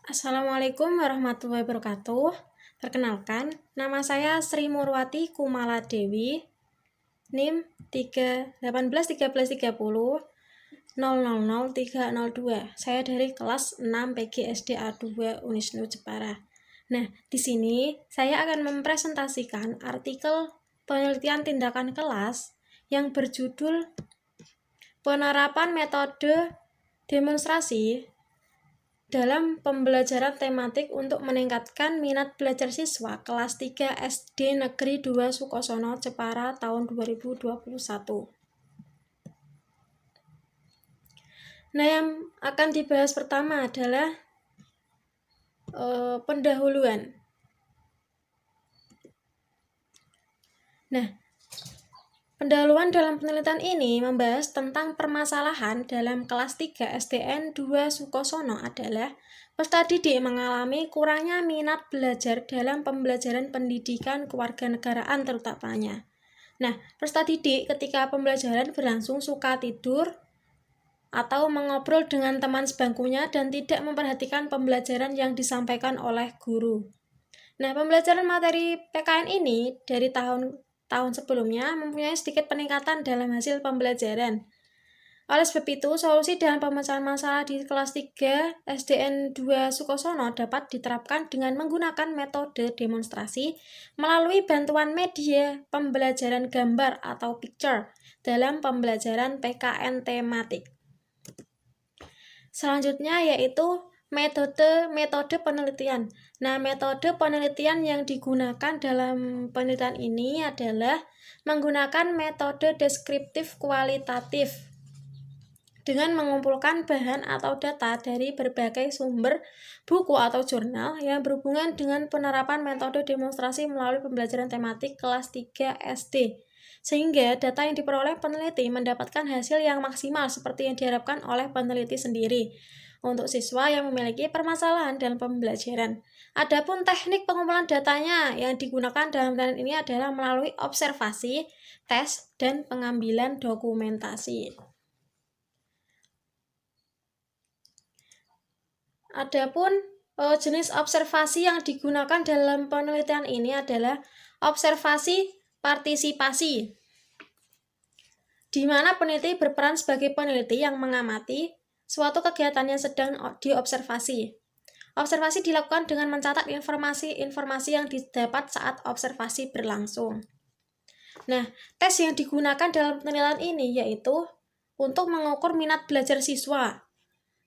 Assalamualaikum warahmatullahi wabarakatuh. Perkenalkan, nama saya Sri Murwati Kumala Dewi, NIM 181330 000302. Saya dari kelas 6 PGSD A2 Unisnu Jepara. Nah, di sini saya akan mempresentasikan artikel penelitian tindakan kelas yang berjudul Penerapan Metode Demonstrasi dalam pembelajaran tematik untuk meningkatkan minat belajar siswa kelas 3 SD Negeri 2 Sukosono, Jepara tahun 2021. Nah, yang akan dibahas pertama adalah pendahuluan. Nah, pendahuluan dalam penelitian ini membahas tentang permasalahan dalam kelas 3 SDN 2 Sukosono adalah peserta didik mengalami kurangnya minat belajar dalam pembelajaran pendidikan kewarganegaraan terutamanya. Nah, peserta didik ketika pembelajaran berlangsung suka tidur atau mengobrol dengan teman sebangkunya dan tidak memperhatikan pembelajaran yang disampaikan oleh guru. Nah, pembelajaran materi PKN ini dari tahun sebelumnya mempunyai sedikit peningkatan dalam hasil pembelajaran. Oleh sebab itu, solusi dalam pemecahan masalah di kelas 3 SDN 2 Sukosono dapat diterapkan dengan menggunakan metode demonstrasi melalui bantuan media pembelajaran gambar atau picture dalam pembelajaran PKN tematik. Selanjutnya yaitu metode penelitian. Nah, metode penelitian yang digunakan dalam penelitian ini adalah menggunakan metode deskriptif kualitatif dengan mengumpulkan bahan atau data dari berbagai sumber buku atau jurnal yang berhubungan dengan penerapan metode demonstrasi melalui pembelajaran tematik kelas 3 SD. Sehingga data yang diperoleh peneliti mendapatkan hasil yang maksimal seperti yang diharapkan oleh peneliti sendiri untuk siswa yang memiliki permasalahan dalam pembelajaran. Adapun teknik pengumpulan datanya yang digunakan dalam penelitian ini adalah melalui observasi, tes, dan pengambilan dokumentasi. Adapun jenis observasi yang digunakan dalam penelitian ini adalah observasi partisipasi, di mana peneliti berperan sebagai peneliti yang mengamati suatu kegiatan yang sedang diobservasi. Observasi dilakukan dengan mencatat informasi yang didapat saat observasi berlangsung. Nah, tes yang digunakan dalam penelitian ini yaitu untuk mengukur minat belajar siswa,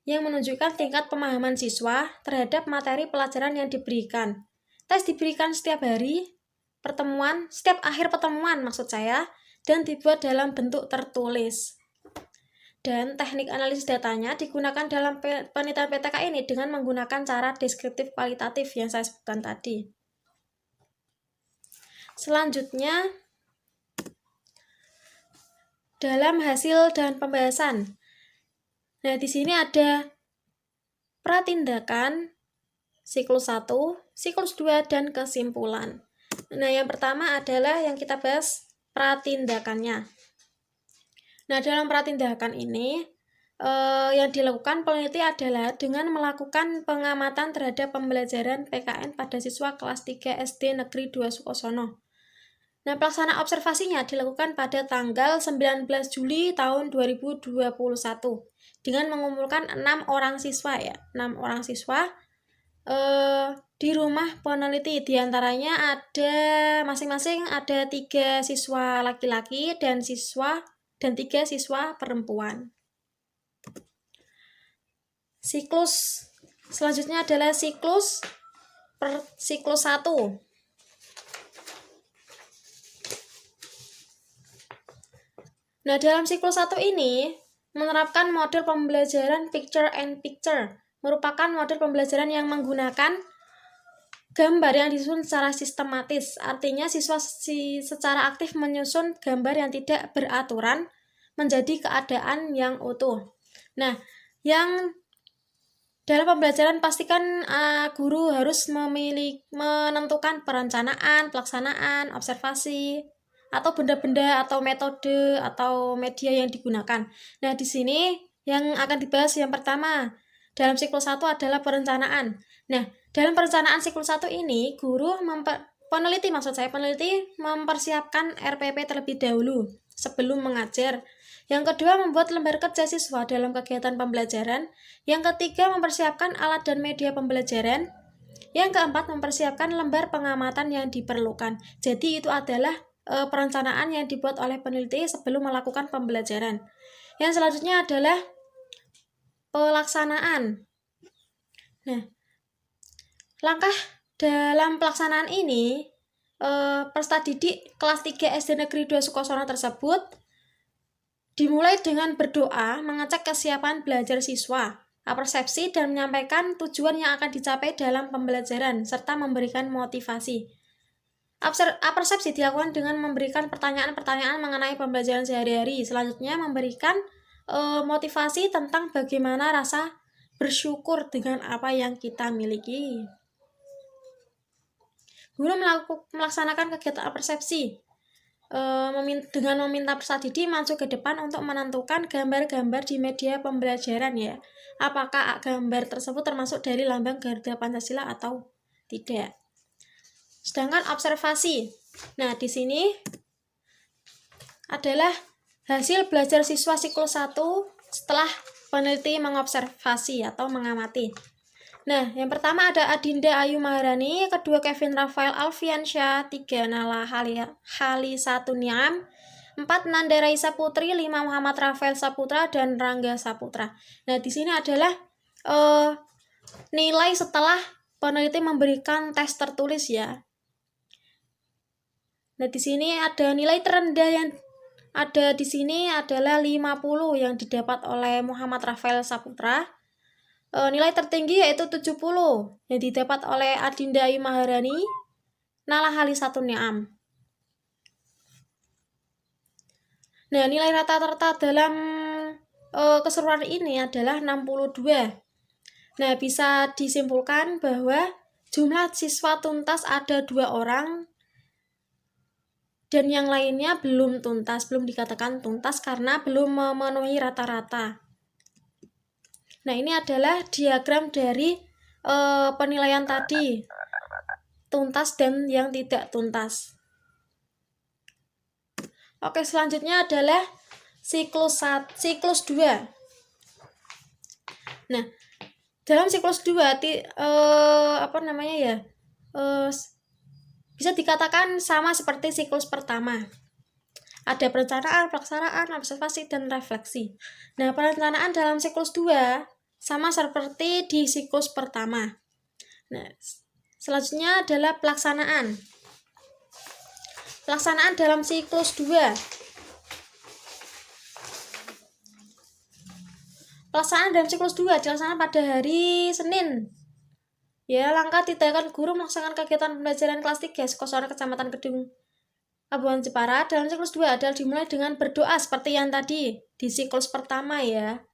yang menunjukkan tingkat pemahaman siswa terhadap materi pelajaran yang diberikan. Tes diberikan setiap akhir pertemuan dan dibuat dalam bentuk tertulis. Dan teknik analisis datanya digunakan dalam penelitian PTK ini dengan menggunakan cara deskriptif kualitatif yang saya sebutkan tadi. Selanjutnya, dalam hasil dan pembahasan. Nah, di sini ada pratindakan, siklus 1, siklus 2, dan kesimpulan. Nah, yang pertama adalah yang kita bahas pratindakannya. Nah, dalam pratindakan ini, yang dilakukan peneliti adalah dengan melakukan pengamatan terhadap pembelajaran PKN pada siswa kelas 3 SD Negeri 2 Sukosono. Nah, pelaksanaan observasinya dilakukan pada tanggal 19 Juli tahun 2021 dengan mengumpulkan 6 orang siswa di rumah peneliti. Di antaranya ada masing-masing ada 3 siswa laki-laki dan 3 siswa perempuan. Siklus selanjutnya adalah siklus 1. Nah, dalam siklus 1 ini menerapkan model pembelajaran picture and picture, merupakan model pembelajaran yang menggunakan gambar yang disusun secara sistematis. Artinya siswa secara aktif menyusun gambar yang tidak beraturan menjadi keadaan yang utuh. Nah, yang dalam pembelajaran pastikan guru harus menentukan perencanaan, pelaksanaan, observasi, atau benda-benda atau metode atau media yang digunakan. Nah, di sini yang akan dibahas yang pertama dalam siklus 1 adalah perencanaan. Nah, dalam perencanaan siklus 1 ini, peneliti mempersiapkan RPP terlebih dahulu sebelum mengajar. Yang kedua, membuat lembar kerja siswa dalam kegiatan pembelajaran. Yang ketiga, mempersiapkan alat dan media pembelajaran. Yang keempat, mempersiapkan lembar pengamatan yang diperlukan. Jadi itu adalah perencanaan yang dibuat oleh peneliti sebelum melakukan pembelajaran. Yang selanjutnya adalah pelaksanaan. Nah, langkah dalam pelaksanaan ini, peserta didik kelas 3 SD Negeri 2 Sukosono tersebut dimulai dengan berdoa, mengecek kesiapan belajar siswa, persepsi, dan menyampaikan tujuan yang akan dicapai dalam pembelajaran, serta memberikan motivasi. Persepsi dilakukan dengan memberikan pertanyaan-pertanyaan mengenai pembelajaran sehari-hari. Selanjutnya memberikan motivasi tentang bagaimana rasa bersyukur dengan apa yang kita miliki. Guru melaksanakan kegiatan persepsi dengan meminta peserta didik maju ke depan untuk menentukan gambar-gambar di media pembelajaran ya. Apakah gambar tersebut termasuk dari lambang Garuda Pancasila atau tidak. Sedangkan observasi. Nah, di sini adalah hasil belajar siswa siklus 1 setelah peneliti mengobservasi atau mengamati. Nah, yang pertama ada Adinda Ayu Maharani, kedua Kevin Rafael Alfiansyah, 3 Nala Hali Satuniam, 4 Nanda Raisa Putri, 5 Muhammad Rafael Saputra, dan Rangga Saputra. Nah, di sini adalah nilai setelah peneliti memberikan tes tertulis ya. Nah, di sini ada nilai terendah yang ada di sini adalah 50 yang didapat oleh Muhammad Rafael Saputra. Nilai tertinggi yaitu 70 yang didapat oleh Adinda Ayu Maharani, Nala Hali Satuniam. Nah, nilai rata-rata dalam keseluruhan ini adalah 62. Nah, bisa disimpulkan bahwa jumlah siswa tuntas ada 2 orang dan yang lainnya belum tuntas, belum dikatakan tuntas karena belum memenuhi rata-rata. Nah, ini adalah diagram dari penilaian tadi, tuntas dan yang tidak tuntas. Oke, selanjutnya adalah siklus 2. Nah, dalam siklus 2 bisa dikatakan sama seperti siklus pertama. Ada perencanaan, pelaksanaan, observasi, dan refleksi. Nah, perencanaan dalam siklus 2 sama seperti di siklus pertama. Nah, selanjutnya adalah pelaksanaan. Pelaksanaan dalam siklus 2. Pelaksanaan dalam siklus 2 dilaksanakan pada hari Senin. Ya, langkah tindakan guru melaksanakan kegiatan pembelajaran kelas 3 Sukosono Kecamatan Kedung Kabupaten Jepara dalam siklus 2 adalah dimulai dengan berdoa seperti yang tadi di siklus pertama ya.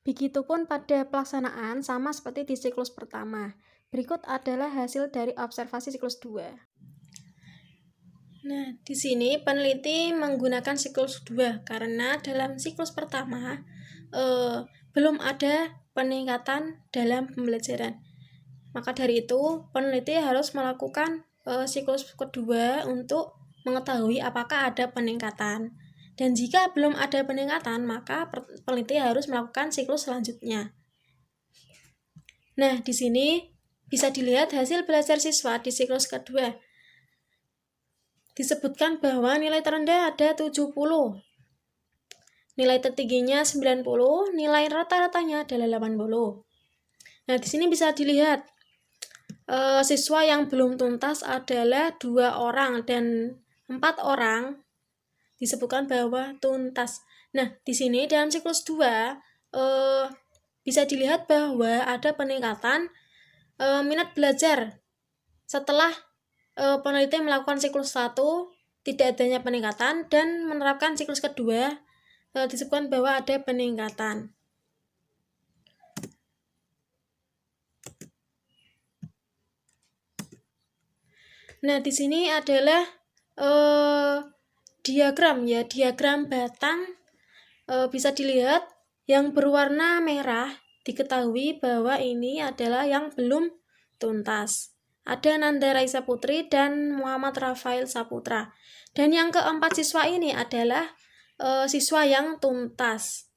Begitupun pada pelaksanaan sama seperti di siklus pertama. Berikut adalah hasil dari observasi siklus 2. Nah, di sini peneliti menggunakan siklus 2 karena dalam siklus pertama belum ada peningkatan dalam pembelajaran. Maka dari itu, peneliti harus melakukan siklus kedua untuk mengetahui apakah ada peningkatan. Dan jika belum ada peningkatan, maka peneliti harus melakukan siklus selanjutnya. Nah, di sini bisa dilihat hasil belajar siswa di siklus kedua. Disebutkan bahwa nilai terendah ada 70. Nilai tertingginya 90, nilai rata-ratanya adalah 80. Nah, di sini bisa dilihat siswa yang belum tuntas adalah 2 orang dan 4 orang disebutkan bahwa tuntas. Nah, di sini dalam siklus 2 bisa dilihat bahwa ada peningkatan minat belajar. Setelah peneliti melakukan siklus 1 tidak adanya peningkatan dan menerapkan siklus kedua disebutkan bahwa ada peningkatan. Nah, di sini adalah diagram batang. Bisa dilihat yang berwarna merah diketahui bahwa ini adalah yang belum tuntas. Ada Nanda Raisa Putri dan Muhammad Rafael Saputra. Dan yang keempat siswa ini adalah siswa yang tuntas.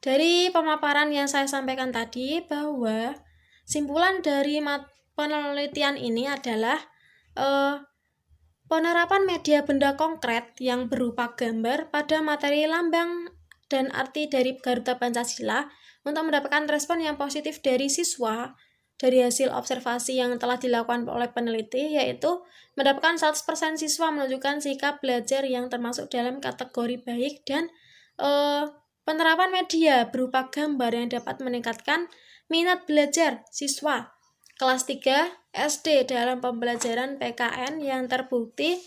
Dari pemaparan yang saya sampaikan tadi, bahwa simpulan dari penelitian ini adalah penerapan media benda konkret yang berupa gambar pada materi lambang dan arti dari Garuda Pancasila untuk mendapatkan respon yang positif dari siswa dari hasil observasi yang telah dilakukan oleh peneliti, yaitu mendapatkan 100% siswa menunjukkan sikap belajar yang termasuk dalam kategori baik, dan penerapan media berupa gambar yang dapat meningkatkan minat belajar siswa kelas 3 SD dalam pembelajaran PKN yang terbukti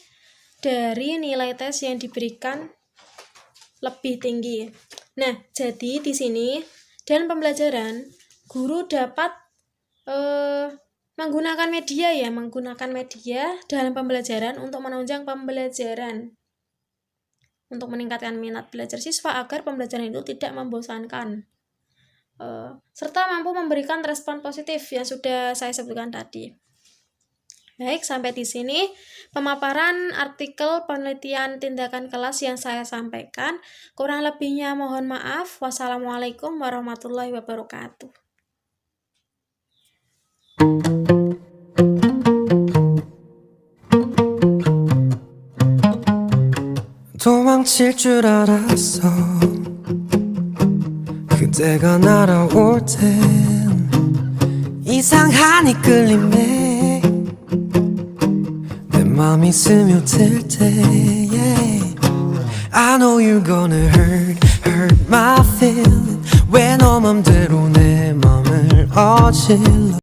dari nilai tes yang diberikan lebih tinggi. Nah, jadi di sini dalam pembelajaran guru dapat menggunakan media dalam pembelajaran untuk menunjang pembelajaran, untuk meningkatkan minat belajar siswa agar pembelajaran itu tidak membosankan, serta mampu memberikan respon positif yang sudah saya sebutkan tadi. Baik, sampai di sini pemaparan artikel penelitian tindakan kelas yang saya sampaikan. Kurang lebihnya mohon maaf. Wassalamualaikum warahmatullahi wabarakatuh. 도망칠 줄 알았어. 그대가 날아올 땐 이상한 이끌림에 내 맘이 스며들 때, yeah. I know you're gonna hurt my feeling 왜 너 맘대로 내 맘을 어질러.